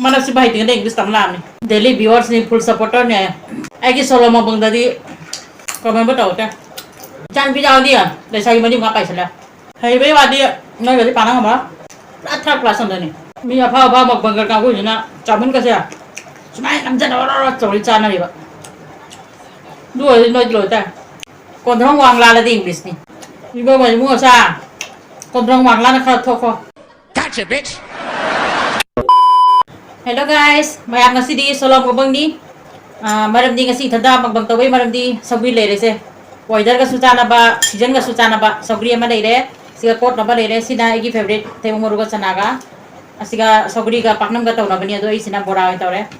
mana sih bahaya tinggal English tamlam nih daily viewers nih full supporter nih ai solo mau bang tadi komen betul kan jangan video dia dari saya mandi ngapain salah hai bay wadi nggak jadi panang apa atas kelas nih mi apa mau banggar kagu ini nak camin kasih ya cuma namanya orang curi cana nih pak dua ini dulu teh kontrong wang lala di English nih ibu banyak mau sah kontrong wang lala kalau toko Gotcha, bitch. Hello guys, mayang nasi di solong ko bang ni maram di kasi tada magbang taway maram di sabri lere se weather ka suchana ba season ka suchana ba sabri ama lere siga kot na ba lere sina egi favorite te moru ka chanaga asiga sabri ka paknam ka tawna bani ado isina bora tawre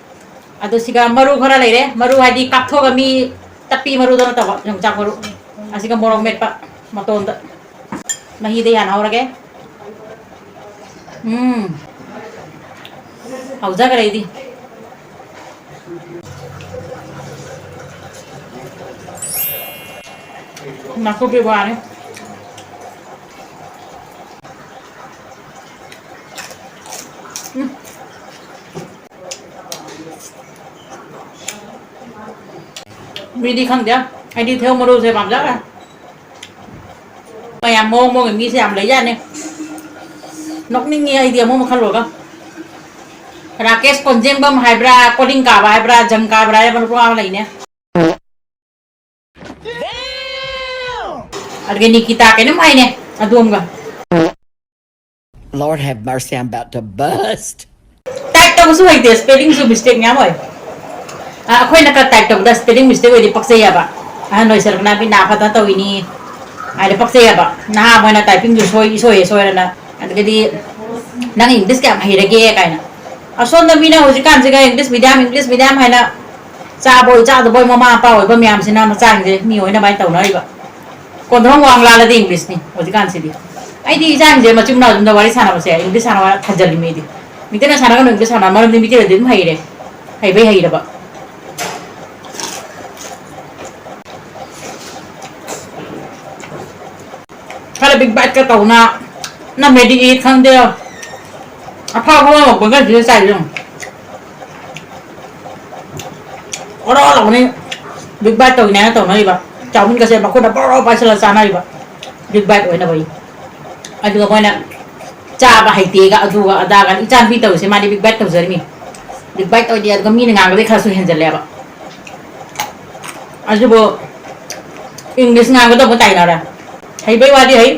ado siga maru khara lere maru hadi kaptho ga mi tapi maru do na tawa jong chak maru asiga morong met pa maton da mahi de han haurage hauja kare di naku bi bane mi đi khăn chưa anh đi theo model sẽ làm rất à mày mua người mi sẽ làm lấy ra này nó cũng nghe idea mua một khăn rồi không Rakesh konjem bam hybra coding ka hybra jang ka bra ya ban pro lai ne arge Nikita ke ne mai ne adum ga Lord have mercy, I'm about to bust. type to su hai de spelling su mistake nya moi khoi na ka type to da spelling mistake oi pakse ya ba noi sar na bi na phata to ini ai pakse ya ba na moi na typing ju soi na arge di nang English ka mai rage kai na asal nabi na hujan kan juga English medium hay na cha boy mama pa boy pamiam sina macang je mi hoy na bai tau na iba kon thong wang la di English ni hujan kan sidi ai di jang je macam na jumda wari sana base English sana wala thajali me di mite na sana kan English sana malam ni mite din hai re hai bai hai da ba kalau big bad ka tau na mediate khang de apa mau bangga dia saya dong orang ni big bad tau ni tau ni ba cháu mình kasi ba ko da bro ba sila sana ba big bad oi na bai adu ko na cha ba hai te ga adu ga ada ga ichan bi tau se ma di big bad tau zari mi big bad oi dia ga mi ni ngang ga kha su hen jale ba aju bo English ngang ga to ba tai na ra hai bai wa di hai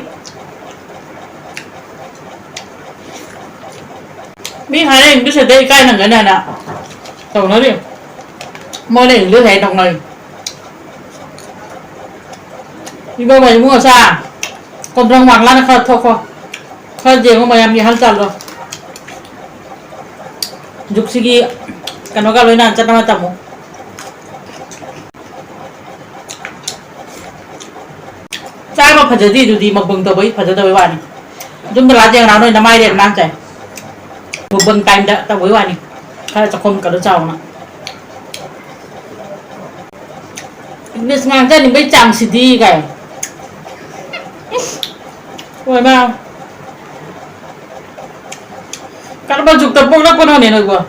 mi hai English đây cái này nè tao nói đi mua này English này đồng này đi bao mày mua sao còn trong hoàng lan khơi thôi khơi gì không mày làm gì hắn chặt rồi dục sĩ kia cái nó cái lối nào chặt nó chặt không cha mà phải giờ đi mà bưng tao phải giờ tao với bạn chúng ta làm gì nào đây năm mai để làm chạy bưng tay đã tao với bạn đi khai cho con cả đứa cháu mà English ngang chân thì mấy chàng xịt đi cái ôi mà các bạn chụp tập bốc nó con này rồi quá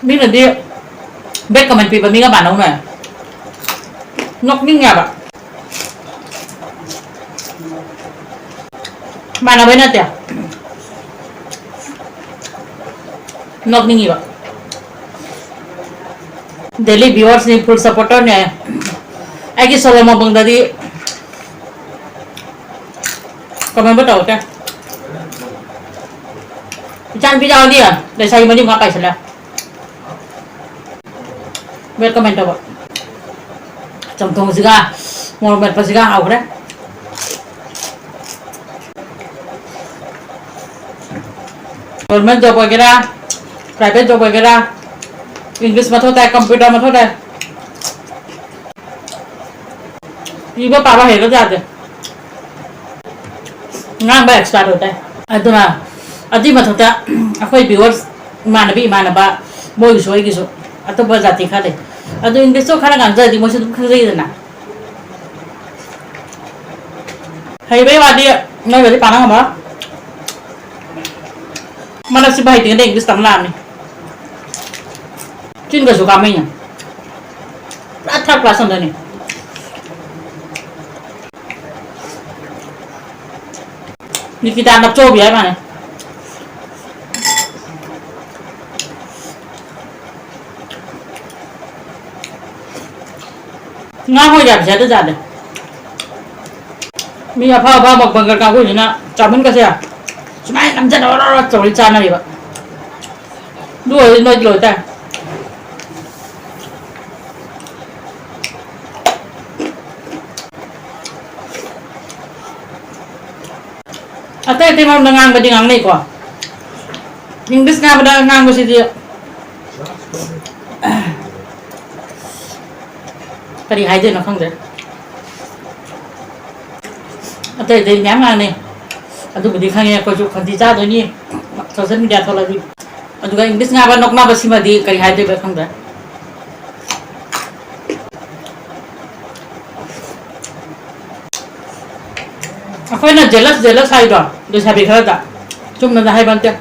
mình là đi biết comment vì mình các bạn không này ngọc ninh nhà bạn mana ba natin nok ningi ba daily viewers ni full supporter ne ai solo mo bang tadi komen betul kan jangan video dia dari saya mandi ngapain salah biar komen coba contoh juga mau berapa juga aku deh government job वगैरह private job वगैरह English में होता है computer में होता है ये पापा है जाते ngang ba extra होता है aduna adi में होता अखोई viewers मानबी मानबा मोई सोई किसो अतोबा जाति खाले अदु इंग्लिश तो खाना गांजा दी मोसे तुम खजई देना है बे वादी Nói về cái bán không đó. Mà nó sẽ bày tiếng để English tắm làm này. Chuyên cơ số cả mình à. Đã thắc là xong rồi này. Nikita đọc trô bị ấy mà này. Ngon hồi giảm sẽ ra được. Mình là phao một bằng cao của nó chào mình cái gì à? Chúng mày nằm chân nó trồi lên chân này vậy. Đuổi nói lỗi ta. Ate mau ngang cái ngang này quá. English ngang pada ngang cái gì? Cái gì hay thế nó không thế? Ate nhám ngang này. Aduh di khang ko ju khanti cha do ni social media thola di aduh ga English nga ba nok na ba sima di kari hai de ba khang da akhoi na jealous hai do do sabi khala da chum na hai ban te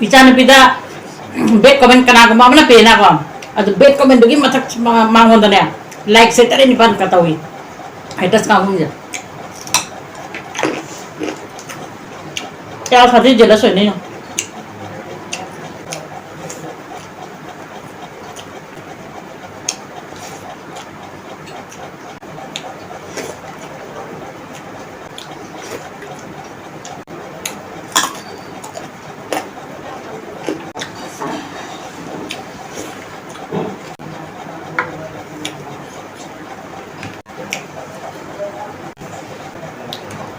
pichana pida bet comment kana ko ma na pe na ko aduh bet comment gi mathak mangon da ne like se tare ni ban ka tawi haters ka hung ja Chào thật đi là sợi này.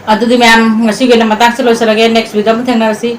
Aduh di ma'am ngasi ko na matang sa loy sa lagay next video mo tingnan si